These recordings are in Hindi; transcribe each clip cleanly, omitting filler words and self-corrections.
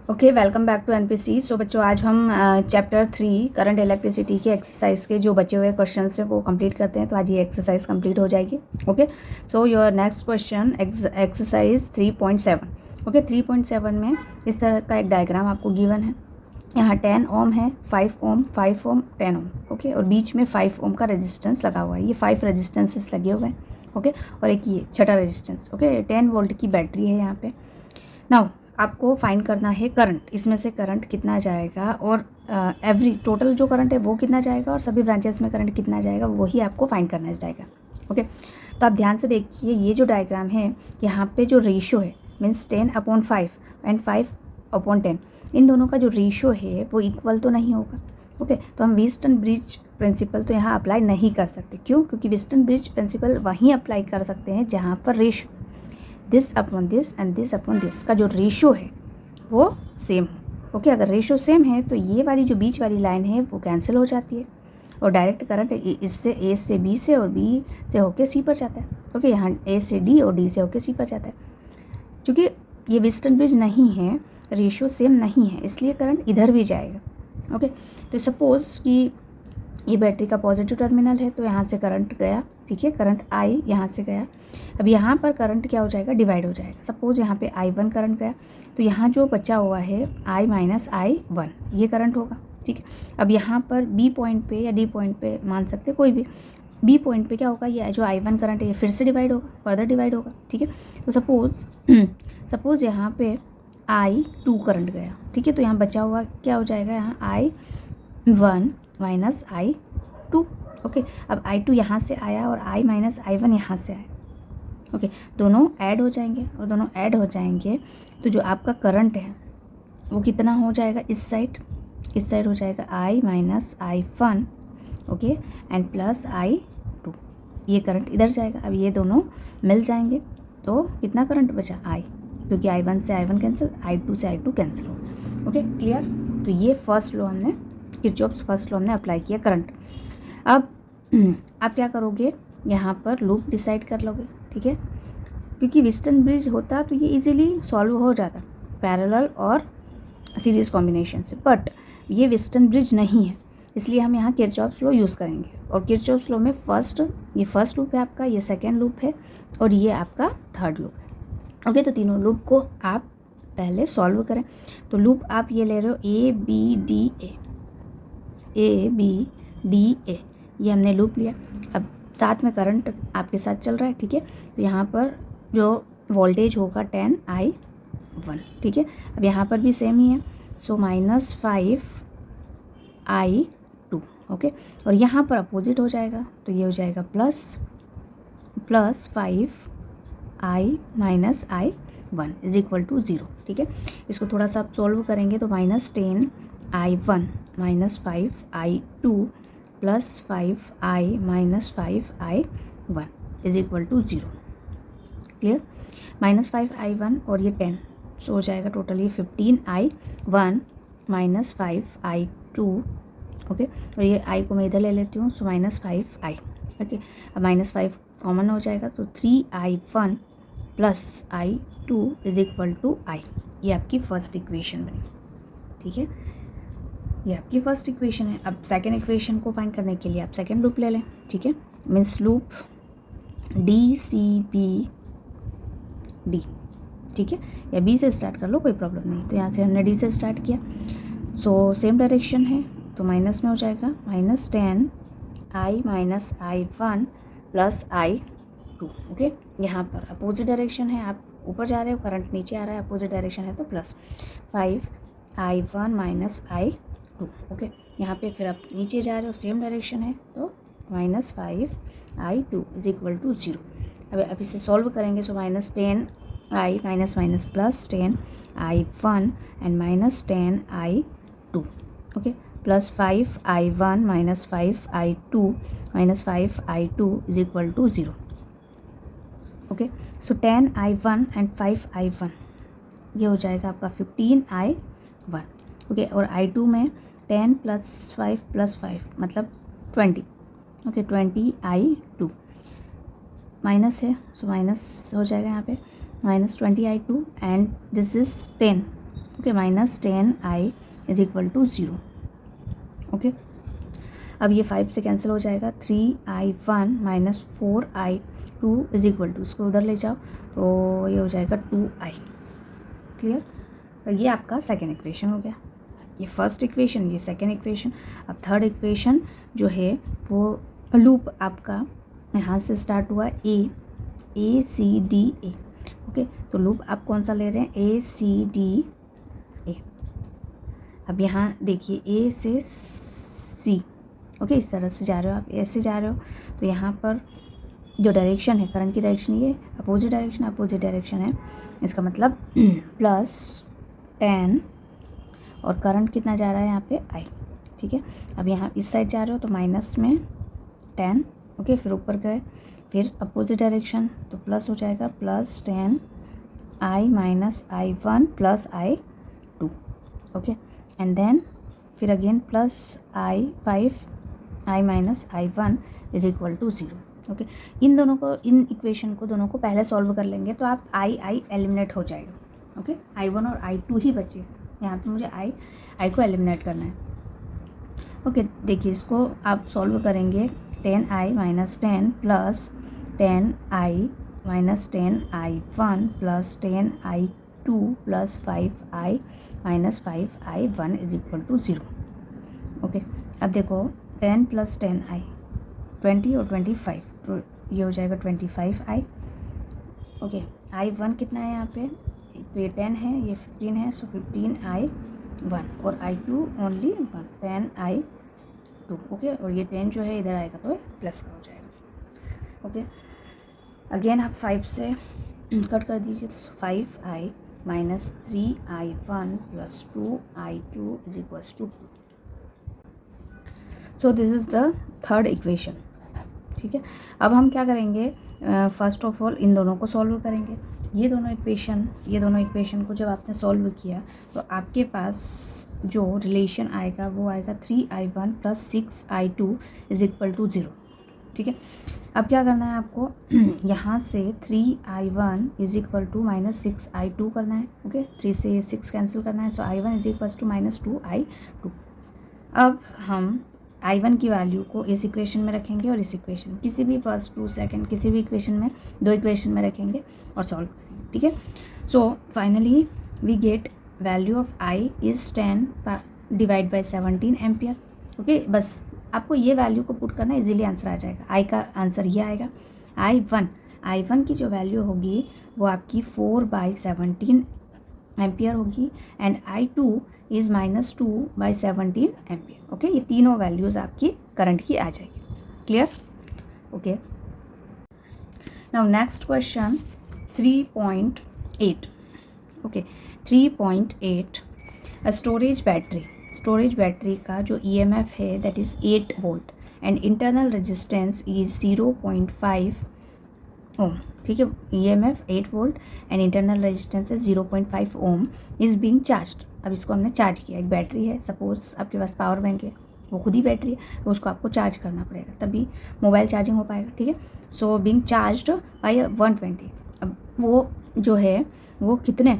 Okay, welcome back to NPC. So बच्चों, आज हम चैप्टर 3 करंट इलेक्ट्रिसिटी के एक्सरसाइज के जो बचे हुए क्वेश्चन हैं वो कंप्लीट करते हैं। तो आज ये एक्सरसाइज कंप्लीट हो जाएगी। Okay, so your next question exercise 3.7। Okay, 3.7 में इस तरह का एक डायग्राम आपको गिवन है। यहाँ 10 ओम है, 5 ओम, 5 ओम, 10 ओम। ओके, और बीच में 5 ओम का रेजिस्टेंस लगा हुआ है। ये 5 रेजिस्टेंसेस लगे हुए हैं। ओके, और एक ये छठा रेजिस्टेंस। ओके, 10 वोल्ट की बैटरी है यहाँ पे। नाउ आपको फाइंड करना है करंट। इसमें से करंट कितना जाएगा और एवरी टोटल जो करंट है वो कितना जाएगा और सभी ब्रांचेस में करंट कितना जाएगा, वही आपको फाइंड करना है इस डायग्राम। ओके, तो आप ध्यान से देखिए, ये जो डायग्राम है यहाँ पे जो रेशियो है मीन्स 10/5 एंड 5/10, इन दोनों का जो रेशियो है वो इक्वल तो नहीं होगा। ओके, तो हम व्हीटन ब्रिज प्रिंसिपल तो यहाँ अप्लाई नहीं कर सकते। क्यों? क्योंकि व्हीटन ब्रिज प्रिंसिपल वहीं अप्लाई कर सकते हैं जहाँ पर ratio this upon this and this upon this का जो रेशियो है वो सेम हो। ओके, अगर रेशियो सेम है तो ये वाली जो बीच वाली लाइन है वो कैंसिल हो जाती है और डायरेक्ट करंट इससे ए से बी से और बी से होके सी पर जाता है। ओके, यहाँ ए से डी और डी से होके सी पर जाता है। क्योंकि ये व्हीटन ब्रिज नहीं है, रेशियो सेम नहीं है, इसलिए करंट इधर भी जाएगा। ओके, तो सपोज़ कि ये बैटरी का पॉजिटिव टर्मिनल है, तो यहाँ से करंट गया। ठीक है, करंट आई यहाँ से गया। अब यहाँ पर करंट क्या हो जाएगा? डिवाइड हो जाएगा। सपोज़ यहाँ पे I1 करंट गया, तो यहाँ जो बचा हुआ है I - I1 ये करंट होगा। ठीक है, अब यहाँ पर B पॉइंट पे या D पॉइंट पे मान सकते कोई भी, B पॉइंट पे क्या होगा? ये जो I1 करंट है ये फिर से डिवाइड होगा, फर्दर डिवाइड होगा। ठीक है, तो सपोज़ यहाँ पे I2 करंट गया। ठीक है, तो यहाँ बचा हुआ क्या हो जाएगा? यहाँ I1 - I2। ओके, अब I2 यहाँ से आया और I - I1 यहाँ से आया। ओके, दोनों ऐड हो जाएंगे और दोनों ऐड हो जाएंगे तो जो आपका करंट है वो कितना हो जाएगा? इस साइड हो जाएगा I - I1। Okay, and plus I2। ये करंट इधर जाएगा। अब ये दोनों मिल जाएंगे तो कितना करंट बचा? I, क्योंकि I1 से I1 कैंसिल, I2 से I2 कैंसिल हो। Okay, clear? तो ये फर्स्ट लॉ हमने, किरचॉफ्स फर्स्ट लॉ हमने अप्लाई किया करंट। अब आप क्या करोगे? यहाँ पर लूप डिसाइड कर लोगे। ठीक है, क्योंकि व्हीटन ब्रिज होता तो ये इजीली सॉल्व हो जाता पैरेलल और सीरीज कॉम्बिनेशन से, बट ये व्हीटन ब्रिज नहीं है, इसलिए हम यहाँ किरचॉफ्स लॉ यूज़ करेंगे। और किरचॉफ्स लॉ में ये फर्स्ट लूप है आपका, ये सेकेंड लूप है और ये आपका थर्ड लूप है। ओके, तो तीनों लूप को आप पहले सॉल्व करें। तो लूप आप ये ले रहे हो ABDA, ये हमने लूप लिया। अब साथ में करंट आपके साथ चल रहा है। ठीक है, तो यहाँ पर जो वोल्टेज होगा 10I1। ठीक है, अब यहाँ पर भी सेम ही है, सो -5I2। ओके, और यहाँ पर अपोजिट हो जाएगा तो ये हो जाएगा plus 5I - I1 is equal to 0। ठीक है, इसको थोड़ा सा आप सॉल्व करेंगे तो -10I1 - 5I2 plus 5I - 5I1 is equal to 0। Clear? -5I1 और ये 10, सो हो जाएगा टोटली 15I1 - 5I2। ओके, और ये I को मैं इधर ले लेती हूँ, सो -5I। ओके, अब -5 कॉमन हो जाएगा तो 3I1 plus I2 is equal to I। ये आपकी फर्स्ट इक्वेशन बनी। ठीक है, ये आपकी फर्स्ट इक्वेशन है। अब सेकेंड इक्वेशन को फाइंड करने के लिए आप सेकेंड लूप ले लें। ठीक है, मीन्स लूप DCBD। ठीक है, या B से स्टार्ट कर लो, कोई प्रॉब्लम नहीं। तो यहाँ से हमने D से स्टार्ट किया, सो सेम डायरेक्शन है तो माइनस में हो जाएगा -10I - I1 plus I2। Okay, यहाँ पर अपोजिट डायरेक्शन है, आप ऊपर जा रहे हो, करंट नीचे आ रहा है, अपोजिट डायरेक्शन है तो प्लस 5I1 - I2। ओके, यहाँ पे फिर आप नीचे जा रहे हो, सेम डायरेक्शन है तो -5I2 इज इक्वल टू 0। अब इसे सॉल्व करेंगे, so -10I - plus 10I1 and -10I2। Okay, plus 5I1 - 5I2 is equal to 0। Okay, so 10I1 and 5I1 ये हो जाएगा आपका 15I1। ओके, और I2 में 10 + 5 + 5 मतलब 20। ओके, 20I2 माइनस है, सो माइनस हो जाएगा यहाँ पे -20I2 and this is 10। Okay, minus 10i is equal to 0। Okay, अब ये 5 से कैंसिल हो जाएगा, 3i1 minus 4i2 is equal to, इसको उधर ले जाओ तो ये हो जाएगा 2i। क्लियर? तो ये आपका सेकेंड इक्वेशन हो गया, ये फर्स्ट इक्वेशन, ये सेकेंड इक्वेशन। अब थर्ड इक्वेशन जो है वो लूप आपका यहाँ से स्टार्ट हुआ ए सी डी ए। ओके, तो लूप आप कौन सा ले रहे हैं, ए सी डी ए। अब यहाँ देखिए ए से सी, ओके, इस तरह से जा रहे हो आप, ए से जा रहे हो, तो यहाँ पर जो डायरेक्शन है, करंट की डायरेक्शन ये अपोजिट डायरेक्शन है, इसका मतलब प्लस 10 और करंट कितना जा रहा है यहाँ पे i। ठीक है, अब यहाँ इस साइड जा रहे हो तो माइनस में 10, ओके, फिर ऊपर गए, फिर अपोजिट डायरेक्शन तो प्लस हो जाएगा, plus 10i minus i1 plus i2। Okay, and then फिर again plus i minus i1 is equal to 0। Okay, इन दोनों को, इन इक्वेशन को दोनों को पहले सॉल्व कर लेंगे तो आप i एलिमिनेट हो जाएगा। ओके, i1 और i2 ही बचेगा, यहाँ पे मुझे i को एलिमिनेट करना है। ओके, देखिए इसको आप सॉल्व करेंगे, 10i minus 10 plus 10i minus 10i1 plus 10i2 plus 5i minus 5i1 is equal to 0। Okay, अब देखो 10 प्लस 10i 20 और 25, तो ये हो जाएगा 25i। ओके, i1 कितना है यहाँ पे, तो ये 10 है, ये 15 है, सो 15i1 और i2 ओनली 10i2। ओके, और ये 10 जो है इधर आएगा तो प्लस का हो जाएगा। ओके, अगेन आप 5 से कट कर दीजिए तो 5i minus 3i1 plus 2i2 is equals to 2। So this is the third equation. ठीक है, अब हम क्या करेंगे, फर्स्ट ऑफ ऑल इन दोनों को सॉल्व करेंगे। ये दोनों इक्वेशन को जब आपने सॉल्व किया तो आपके पास जो रिलेशन आएगा वो आएगा 3i1 plus 6i2 is equal to 0। ठीक है, अब क्या करना है आपको, यहाँ से 3i1 is equal to minus 6i2 करना है। ओके, 3 से 6 कैंसिल करना है, so i1 is equal to minus 2i2। अब हम i1 की वैल्यू को इस इक्वेशन में रखेंगे और इस इक्वेशन, किसी भी फर्स्ट टू सेकंड किसी भी इक्वेशन में, दो इक्वेशन में रखेंगे और सॉल्व करेंगे। ठीक है, so finally we get value of i is 10 divide by 17 ampere. Okay, बस आपको ये वैल्यू को पुट करना, इजीली आंसर आ जाएगा। i का आंसर ये आएगा, i1 की जो वैल्यू होगी वो आपकी 4/17 एम्पियर होगी and i2 is minus 2/17 ampere. Okay, ये तीनों वैल्यूज़ आपकी करंट की आ जाएगी। Clear? Okay, now next question 3.8। Okay, 3.8, storage battery का जो EMF है that is 8 volt and internal resistance is 0.5 ओम। ठीक है, EMF 8 volt and internal resistance है 0.5 ओम इज़ बीइंग चार्ज्ड। अब इसको हमने चार्ज किया, एक बैटरी है, सपोज आपके पास पावर बैंक है, वो खुद ही बैटरी है, तो उसको आपको चार्ज करना पड़ेगा तभी मोबाइल चार्जिंग हो पाएगा। ठीक है, सो बीइंग चार्ज्ड बाय 120। अब वो जो है वो कितने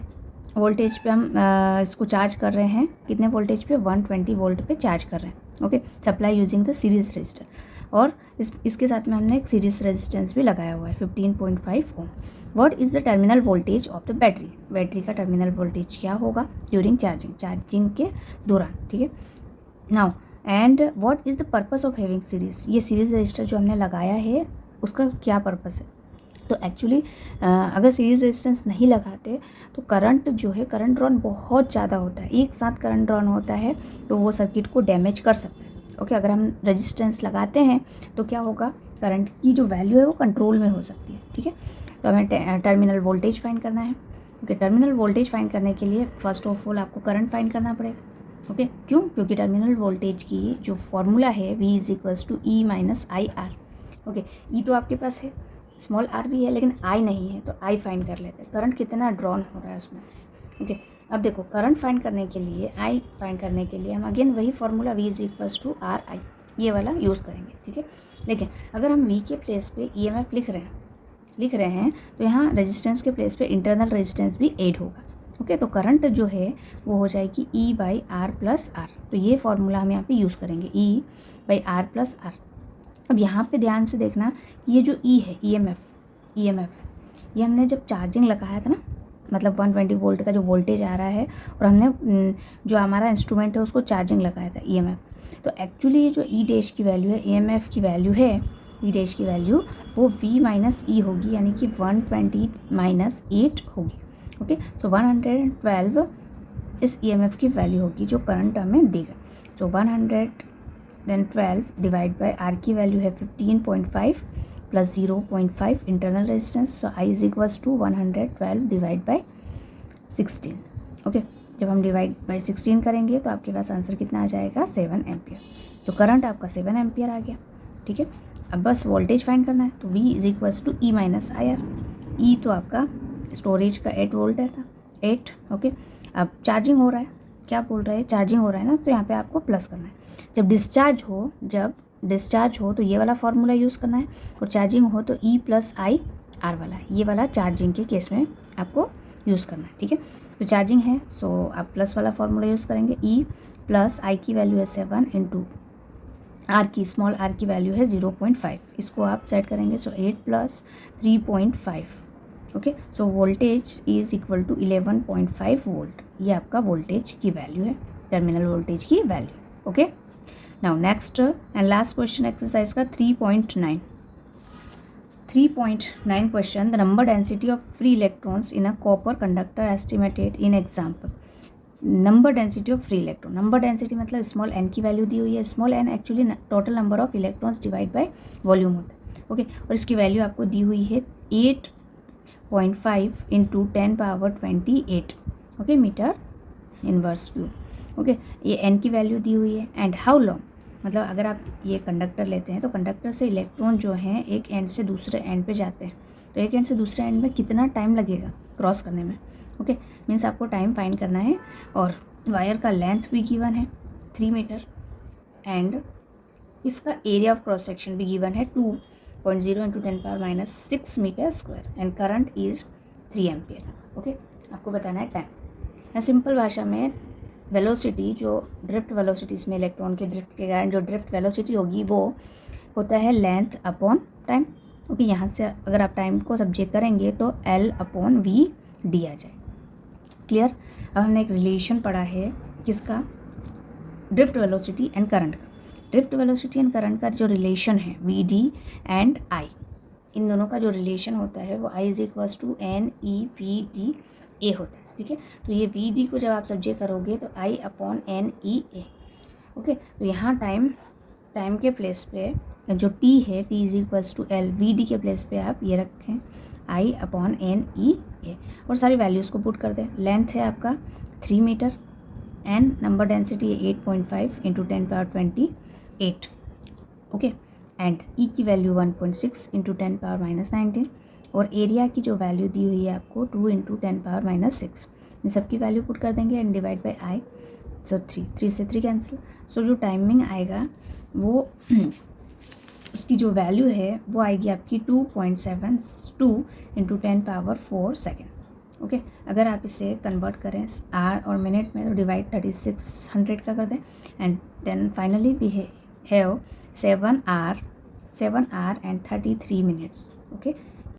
वोल्टेज पे हम इसको चार्ज कर रहे हैं, कितने वोल्टेज पे, 120 वोल्ट पे चार्ज कर रहे हैं। Okay, supply using the series register, और इसके साथ में हमने एक सीरीज रेजिस्टेंस भी लगाया हुआ है 15.5 ohm. What is the terminal voltage of the battery का टर्मिनल वोल्टेज क्या होगा ड्यूरिंग चार्जिंग के दौरान। ठीक है, now and what is the purpose of having series, ये सीरीज रजिस्टर जो हमने लगाया है उसका क्या पर्पस है। तो एक्चुअली अगर सीरीज रेजिस्टेंस नहीं लगाते तो करंट जो है, करंट ड्रॉन बहुत ज़्यादा होता है, एक साथ करंट ड्रॉन होता है तो वो सर्किट को डैमेज कर सकता है। ओके, अगर हम रेजिस्टेंस लगाते हैं तो क्या होगा, करंट की जो वैल्यू है वो कंट्रोल में हो सकती है। ठीक है, तो हमें टर्मिनल वोल्टेज फाइंड करना है। ओके, टर्मिनल वोल्टेज फाइंड करने के लिए फर्स्ट ऑफ ऑल आपको करंट फाइंड करना पड़ेगा। ओके, क्यों, क्योंकि टर्मिनल वोल्टेज की जो फॉर्मूला है V is equals to E minus IR। Okay, E तो आपके पास है, स्मॉल r भी है, लेकिन I नहीं है, तो I फाइंड कर लेते हैं, करंट कितना ड्रॉन हो रहा है उसमें। ओके, अब देखो करंट फाइंड करने के लिए, I फाइंड करने के लिए हम अगेन वही formula V is equals to RI ये वाला यूज़ करेंगे। ठीक है, लेकिन अगर हम V के प्लेस पे EMF लिख रहे हैं तो यहाँ रेजिस्टेंस के प्लेस पे इंटरनल रेजिस्टेंस भी ऐड होगा। ओके, तो करंट जो है वो हो जाएगी ई बाई आर प्लस आर। तो ये फॉर्मूला हम यहाँ पे यूज़ करेंगे, ई बाई आर प्लस आर। अब यहाँ पे ध्यान से देखना, ये जो ई है ईएमएफ ये हमने जब चार्जिंग लगाया था ना, मतलब 120 वोल्ट का जो वोल्टेज आ रहा है और हमने जो हमारा इंस्ट्रूमेंट है उसको चार्जिंग लगाया था ईएमएफ, तो एक्चुअली ये जो ई डैश की वैल्यू है, ईएमएफ की वैल्यू है, ई डैश की वैल्यू वो वी माइनस ई होगी, यानी कि 120 माइनस 8 होगी। ओके, सो 112 इस ईएमएफ की वैल्यू होगी जो करंट हमें देगा। सो 112 डिवाइड बाय आर की वैल्यू है 15.5 plus 0.5 internal resistance, so I is equals to 112 divide by 16। Okay, जब हम डिवाइड बाय 16 करेंगे तो आपके पास आंसर कितना आ जाएगा, 7 एम्पियर। तो करंट आपका 7 एम्पियर आ गया। ठीक है, अब बस वोल्टेज फाइंड करना है, तो V is equals to E minus I R. E तो आपका स्टोरेज का 8 वोल्ट है था, 8। ओके, अब चार्जिंग हो रहा है, क्या बोल रहा है, चार्जिंग हो रहा है ना, तो यहाँ पे आपको प्लस करना है। जब डिस्चार्ज हो तो ये वाला फार्मूला यूज़ करना है, और चार्जिंग हो तो ई प्लस आई आर वाला, ये वाला चार्जिंग के केस में आपको यूज़ करना है। ठीक है, तो चार्जिंग है, सो आप प्लस वाला फार्मूला यूज़ करेंगे। ई प्लस आई की वैल्यू है 7 इंटू आर की, स्मॉल आर की वैल्यू है 0.5, इसको आप सेट करेंगे, so 8 plus 3.5। Okay, so voltage is equal to 11.5 volt, ये आपका वोल्टेज की वैल्यू है, टर्मिनल वोल्टेज की value. Okay, now next and last question exercise का 3.9 question, the number density of free electrons in a copper conductor estimated in example. Number density of free electron, number density मतलब स्मॉल एन की वैल्यू दी हुई है, small n actually total number of electrons divide by volume होता है। ओके, और इसकी वैल्यू आपको दी हुई है 8.5 into 10⁻28। Okay, metre inverse cube. Okay, ये एन की वैल्यू दी हुई है, एंड हाउ लॉन्ग, मतलब अगर आप ये कंडक्टर लेते हैं तो कंडक्टर से इलेक्ट्रॉन जो हैं एक एंड से दूसरे एंड पे जाते हैं, तो एक एंड से दूसरे एंड में कितना टाइम लगेगा क्रॉस करने में। ओके, मीन्स आपको टाइम फाइंड करना है, और वायर का लेंथ भी गिवन है 3 मीटर, एंड इसका एरिया ऑफ क्रॉस सेक्शन भी गिवन है 2.0 into 10⁻⁻6 metre square, and current is 3 ampere. Okay, आपको बताना है टाइम। सिंपल भाषा में वेलोसिटी, जो ड्रिफ्ट वेलोसिटी, इसमें इलेक्ट्रॉन के ड्रिफ्ट के कारण जो ड्रिफ्ट वेलोसिटी होगी वो होता है लेंथ अपॉन टाइम। ओके, यहाँ से अगर आप टाइम को सब्जेक्ट करेंगे तो L अपॉन V डी आ जाए। क्लियर। अब हमने एक रिलेशन पढ़ा है किसका, ड्रिफ्ट वेलोसिटी एंड करंट का। ड्रिफ्ट वेलोसिटी एंड करंट का जो रिलेशन है वी डी एंड आई, इन दोनों का जो रिलेशन होता है वो I is equals to N E V D A होता है। ठीक है, तो ये वी डी को जब आप सब्जेक्ट करोगे तो I upon n e A. Okay, तो यहाँ टाइम के प्लेस पे जो टी है, t is equals to l, v d के प्लेस पे आप ये रखें आई अपॉन एन ई ए, और सारी वैल्यूज़ को पुट कर दें। लेंथ है आपका 3 मीटर, एन नंबर डेंसिटी है 8.5 इंटू 10⁻28। ओके, एंड ई की वैल्यू 1.6 इंटू 10⁻−19, और एरिया की जो वैल्यू दी हुई है आपको 2 इंटू 10⁻−6। इन सब की वैल्यू पुट कर देंगे एंड डिवाइड बाई आई, सो 3 से 3 कैंसिल। सो जो टाइमिंग आएगा वो उसकी जो वैल्यू है वो आएगी आपकी 2.72 इंटू 10⁻4 सेकेंड। ओके, अगर आप इसे कन्वर्ट करें आर और मिनट में तो डिवाइड 3600 का कर दें, and then finally we have 7 R and 33 minutes. Okay,